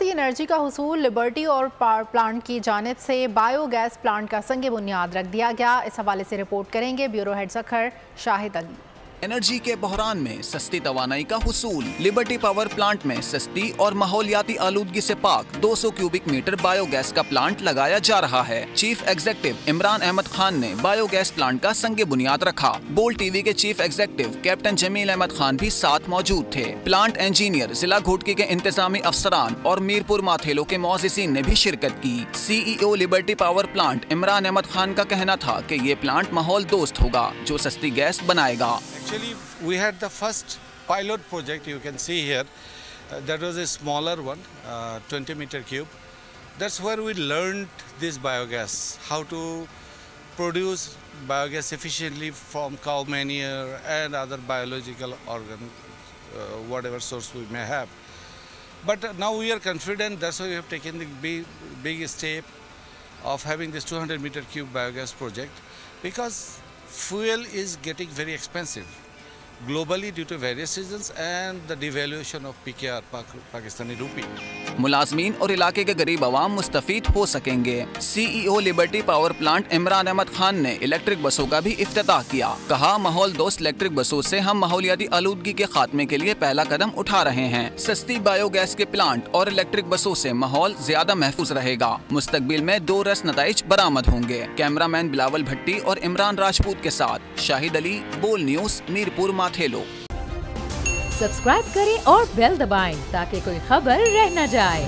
Energy का हुसूल liberty और power plant की जानिब से बायोगैस प्लांट का संग बुनियाद रख दिया गया। इस हवाले से रिपोर्ट करेंगे bureau head Sukkur Shahid Ali. Energy के बहरान में सस्ती तवानाई का हुसूल। लिबर्टी पावर प्लांट में सस्ती और माहौलियाती आलूदगी से पाक 200 क्यूबिक मीटर बायोगैस का प्लांट लगाया जा रहा है। चीफ एग्जीक्यूटिव इमरान अहमद खान ने बायोगैस प्लांट का संग बुनियाद रखा। बोल टीवी के chief executive captain Jamil Ahmed Khan भी साथ मौजूद थे। प्लांट इंजीनियर, जिला घोटकी के इंतजामी अफसरान और मीरपुर माथेलो के मुअज़्ज़िज़ीन ने भी शिरकत की। CEO Liberty Power Plant Imran Ahmed Khan का कहना था कि ये प्लांट माहौल दोस्त होगा जो सस्ती गैस बनाएगा। Actually, we had the first pilot project, you can see here, that was a smaller one, 20 meter cube. That's where we learned this biogas, how to produce biogas efficiently from cow manure and other biological organ, whatever source we may have. But now we are confident, that's why we have taken the big step of having this 200 meter cube biogas project, because fuel is getting very expensive globally due to various reasons and the devaluation of PKR, Pakistani rupee. मुलाजमीन और इलाके के गरीब आवाम मुस्तफीद हो सकेंगे। CEO Liberty Power Plant Imran Ahmed Khan ने electric बसों का भी इफ्तिताह किया। कहा, माहौल दोस्त इलेक्ट्रिक बसों से हम माहौलियाती आलूदगी के खात्मे के लिए पहला कदम उठा रहे हैं। सस्ती बायोगैस के प्लांट और इलेक्ट्रिक बसों से माहौल ज्यादा महफूज रहेगा। मुस्तकबिल में 2 रस नताइज बरामद होंगे। कैमरामैन बिलावल भट्टी और इमरान राजपूत के साथ शाहिद अली, बोल न्यूज, मीरपुर माथेलो। सब्सक्राइब करें और बेल दबाएं ताकि कोई खबर रह न जाए।